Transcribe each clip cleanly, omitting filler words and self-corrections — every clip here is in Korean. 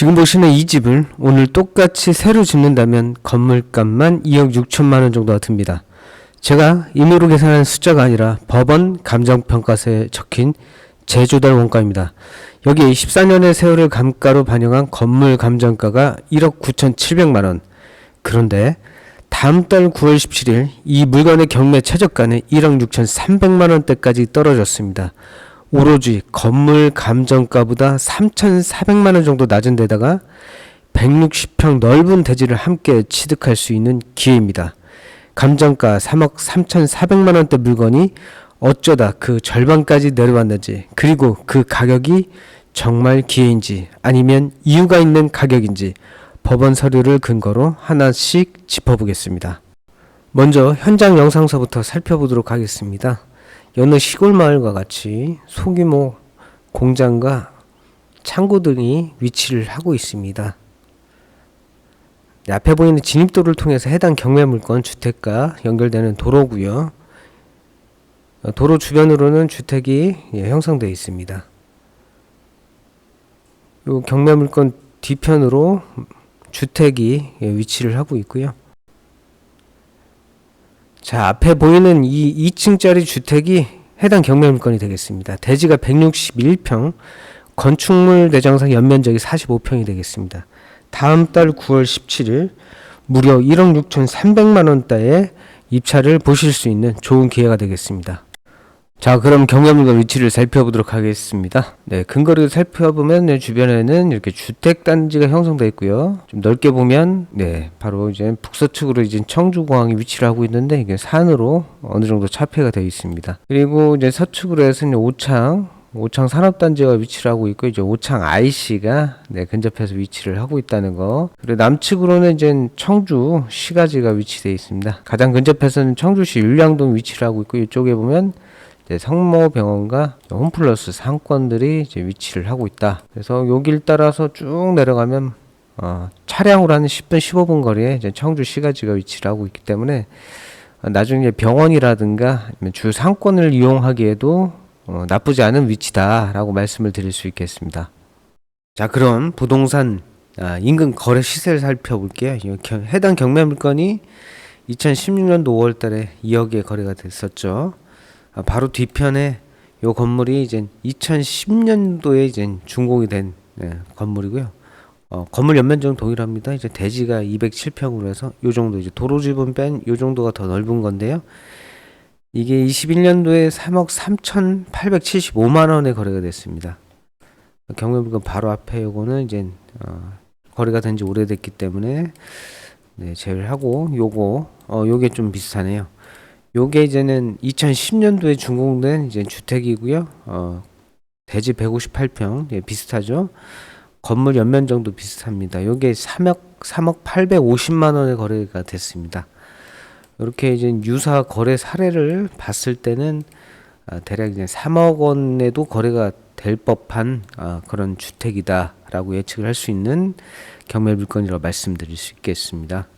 지금 보시는 이 집을 오늘 똑같이 새로 짓는다면 건물값만 2억 6천만 원 정도가 듭니다. 제가 임의로 계산한 숫자가 아니라 법원 감정평가서에 적힌 제조달 원가입니다. 여기에 14년의 세월을 감가로 반영한 건물 감정가가 1억 9,700만 원. 그런데 다음 달 9월 17일 이 물건의 경매 최저가는 1억 6,300만 원대까지 떨어졌습니다. 오로지 건물 감정가보다 3,400만 원 정도 낮은 데다가 160평 넓은 대지를 함께 취득할 수 있는 기회입니다. 감정가 3억 3,400만 원대 물건이 어쩌다 그 절반까지 내려왔는지, 그리고 그 가격이 정말 기회인지 아니면 이유가 있는 가격인지 법원 서류를 근거로 하나씩 짚어보겠습니다. 먼저 현장 영상서부터 살펴보도록 하겠습니다. 여느 시골 마을과 같이 소규모 공장과 창고 등이 위치를 하고 있습니다. 앞에 보이는 진입도를 통해서 해당 경매 물건 주택과 연결되는 도로고요. 도로 주변으로는 주택이 형성되어 있습니다. 이 경매 물건 뒤편으로 주택이 위치를 하고 있고요. 자, 앞에 보이는 이 2층짜리 주택이 해당 경매 물건이 되겠습니다. 대지가 161평, 건축물 대장상 연면적이 45평이 되겠습니다. 다음 달 9월 17일 무려 1억 6,300만 원대의 입찰을 보실 수 있는 좋은 기회가 되겠습니다. 자, 그럼 경매 물건 위치를 살펴보도록 하겠습니다. 네, 근거리를 살펴보면 주변에는 이렇게 주택 단지가 형성되어 있고요. 좀 넓게 보면 바로 이제 북서측으로 이제 청주공항이 위치를 하고 있는데 이게 산으로 어느 정도 차폐가 되어 있습니다. 그리고 이제 서측으로 해서 이제 오창 산업단지가 위치를 하고 있고, 이제 오창 IC가 근접해서 위치를 하고 있다는 거. 그리고 남측으로는 이제 청주 시가지가 위치되어 있습니다. 가장 근접해서는 청주시 율량동 위치를 하고 있고, 이쪽에 보면 성모병원과 홈플러스 상권들이 이제 위치를 하고 있다. 그래서 여길 따라서 쭉 내려가면 차량으로 한 10분 15분 거리에 이제 청주 시가지가 위치를 하고 있기 때문에 나중에 병원이라든가 주 상권을 이용하기에도 나쁘지 않은 위치다라고 말씀을 드릴 수 있겠습니다. 자, 그럼 부동산 인근 거래 시세를 살펴볼게요. 해당 경매 물건이 2016년도 5월달에 2억에 거래가 됐었죠. 바로 뒤편에 요 건물이 이제 2010년도에 이제 준공이 된 건물이고요. 건물 연면적은 동일합니다. 이제 대지가 207평으로 해서 요 정도, 이제 도로 지분 뺀 요 정도가 더 넓은 건데요. 이게 21년도에 3억 3,875만 원에 거래가 됐습니다. 경매 물건 바로 앞에 요거는 이제 거래가 된 지 오래됐기 때문에 제외를 하고, 요게 좀 비슷하네요. 요게 이제는 2010년도에 준공된 이제 주택이고요. 대지 158평, 비슷하죠. 건물 연면적도 비슷합니다. 요게 3억 850만 원에 거래가 됐습니다. 이렇게 이제 유사 거래 사례를 봤을 때는 대략 이제 3억 원에도 거래가 될 법한 그런 주택이다라고 예측을 할 수 있는 경매 물건이라고 말씀드릴 수 있겠습니다.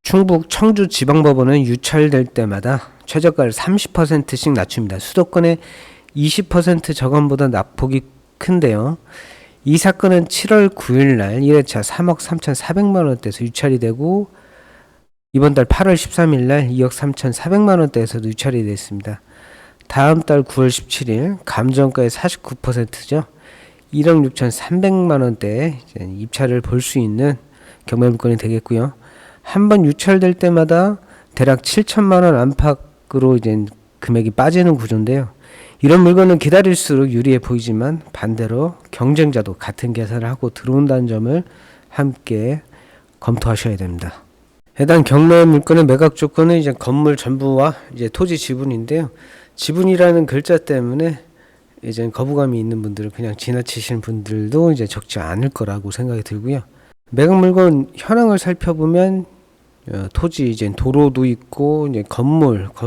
충북 청주지방법원은 유찰될 때마다 최저가를 30%씩 낮춥니다. 수도권의 20% 저감보다 낙폭이 큰데요. 이 사건은 7월 9일 날 1회차 3억 3,400만 원대에서 유찰이 되고, 이번 달 8월 13일 날 2억 3,400만 원대에서도 유찰이 됐습니다. 다음 달 9월 17일 감정가의 49%죠. 1억 6,300만 원대에 입찰을 볼 수 있는 경매 물건이 되겠고요. 한번 유찰될 때마다 대략 7천만 원 안팎으로 이제 금액이 빠지는 구조인데요. 이런 물건은 기다릴수록 유리해 보이지만 반대로 경쟁자도 같은 계산을 하고 들어온다는 점을 함께 검토하셔야 됩니다. 해당 경매 물건의 매각 조건은 이제 건물 전부와 이제 토지 지분인데요. 지분이라는 글자 때문에 이제 거부감이 있는 분들은 그냥 지나치시는 분들도 이제 적지 않을 거라고 생각이 들고요. 매각 물건 현황을 살펴보면 토지, 이제 도로도 있고, 이제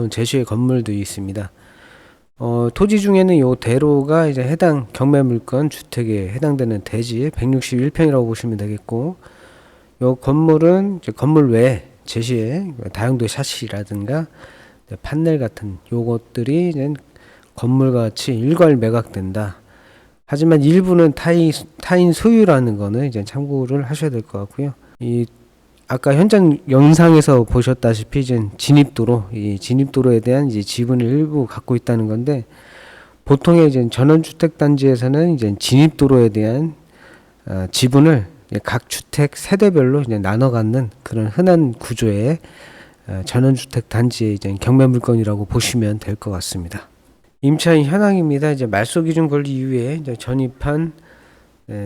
제시의 건물도 있습니다. 토지 중에는 요 대로가 이제 해당 경매 물건 주택에 해당되는 대지 161평이라고 보시면 되겠고, 요 건물은 이제 건물 외 제시의 다용도 샤시라든가 판넬 같은 요것들이 이제 건물과 같이 일괄 매각된다. 하지만 일부는 타인 소유라는 거는 이제 참고를 하셔야 될 것 같고요. 이 아까 현장 영상에서 보셨다시피 이제 진입도로, 이 진입도로에 대한 이제 지분을 일부 갖고 있다는 건데, 보통의 이제 전원주택 단지에서는 이제 진입도로에 대한 지분을 각 주택 세대별로 이제 나눠 갖는 그런 흔한 구조의 전원주택 단지의 이제 경매 물건이라고 보시면 될 것 같습니다. 임차인 현황입니다. 이제 말소 기준 권리 이후에 이제 전입한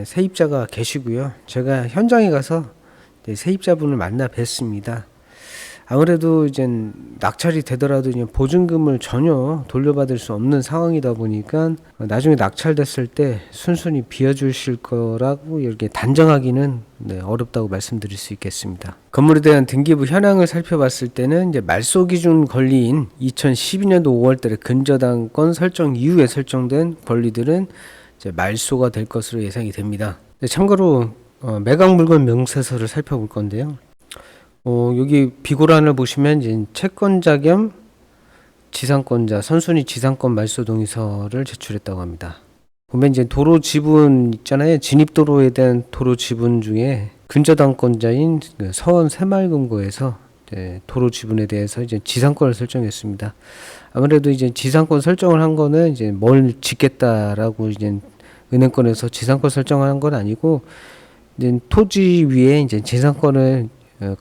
세입자가 계시고요. 제가 현장에 가서 세입자분을 만나 뵀습니다. 아무래도 이제 낙찰이 되더라도 이제 보증금을 전혀 돌려받을 수 없는 상황이다 보니까 나중에 낙찰됐을 때 순순히 비워주실 거라고 이렇게 단정하기는 어렵다고 말씀드릴 수 있겠습니다. 건물에 대한 등기부 현황을 살펴봤을 때는 이제 말소 기준 권리인 2012년도 5월달에 근저당권 설정 이후에 설정된 권리들은 이제 말소가 될 것으로 예상이 됩니다. 참고로 매각 물건 명세서를 살펴볼 건데요. 여기 비고란을 보시면 이제 채권자 겸 지상권자, 선순위 지상권 말소 동의서를 제출했다고 합니다. 보면 이제 도로 지분 있잖아요. 진입도로에 대한 도로 지분 중에 근저당권자인 서원 새마을금고에서 도로 지분에 대해서 이제 지상권을 설정했습니다. 아무래도 이제 지상권 설정을 한 거는 이제 뭘 짓겠다라고 이제 은행권에서 지상권 설정한 건 아니고, 이제 토지 위에 이제 지상권을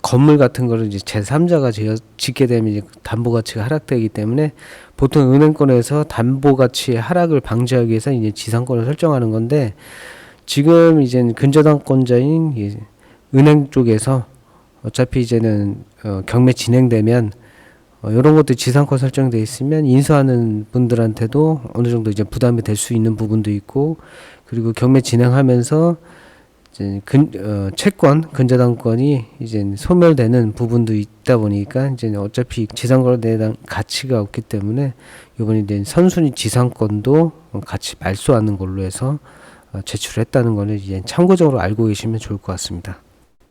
건물 같은 거를 이제 제3자가 짓게 되면 이제 담보 가치가 하락되기 때문에 보통 은행권에서 담보 가치의 하락을 방지하기 위해서 이제 지상권을 설정하는 건데, 지금 이제 근저당권자인 은행 쪽에서 어차피 이제는 경매 진행되면 이런 것도 지상권 설정되어 있으면 인수하는 분들한테도 어느 정도 이제 부담이 될 수 있는 부분도 있고, 그리고 경매 진행하면서 채권, 근저당권이 이제 소멸되는 부분도 있다 보니까 이제 어차피 지상권에 대한 가치가 없기 때문에 이번에 이제 선순위 지상권도 같이 말소하는 걸로 해서 제출했다는 거는 이제 참고적으로 알고 계시면 좋을 것 같습니다.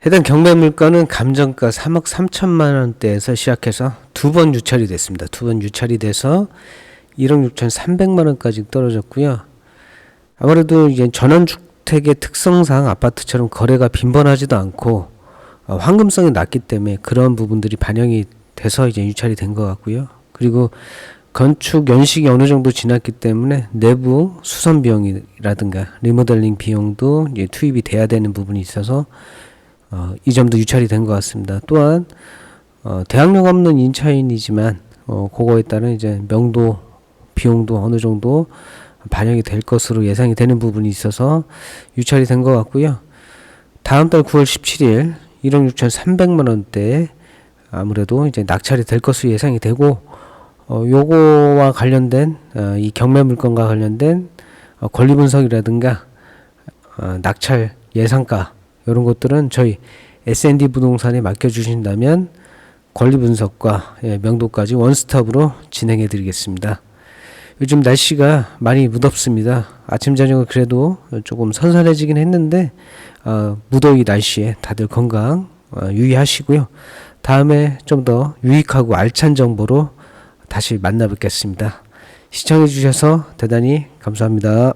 해당 경매 물건은 감정가 3억 3천만 원대에서 시작해서 두 번 유찰이 됐습니다. 두 번 유찰이 돼서 1억 6,300만 원까지 떨어졌고요. 아무래도 이제 전원주택의 특성상 아파트처럼 거래가 빈번하지도 않고 황금성이 낮기 때문에 그런 부분들이 반영이 돼서 이제 유찰이 된 것 같고요. 그리고 건축 연식이 어느 정도 지났기 때문에 내부 수선 비용이라든가 리모델링 비용도 이제 투입이 돼야 되는 부분이 있어서 이 점도 유찰이 된 것 같습니다. 또한 대항력 없는 임차인이지만 그거에 따른 이제 명도 비용도 어느 정도 반영이 될 것으로 예상이 되는 부분이 있어서 유찰이 된 것 같고요. 다음 달 9월 17일 1억 6,300만 원대에 아무래도 이제 낙찰이 될 것으로 예상이 되고, 요거와 관련된 이 경매 물건과 관련된 권리 분석이라든가 낙찰 예상가 이런 것들은 저희 S&D 부동산에 맡겨주신다면 권리 분석과 명도까지 원스톱으로 진행해 드리겠습니다. 요즘 날씨가 많이 무덥습니다. 아침 저녁은 그래도 조금 선선해지긴 했는데 무더위 날씨에 다들 건강 유의하시고요. 다음에 좀 더 유익하고 알찬 정보로 다시 만나 뵙겠습니다. 시청해 주셔서 대단히 감사합니다.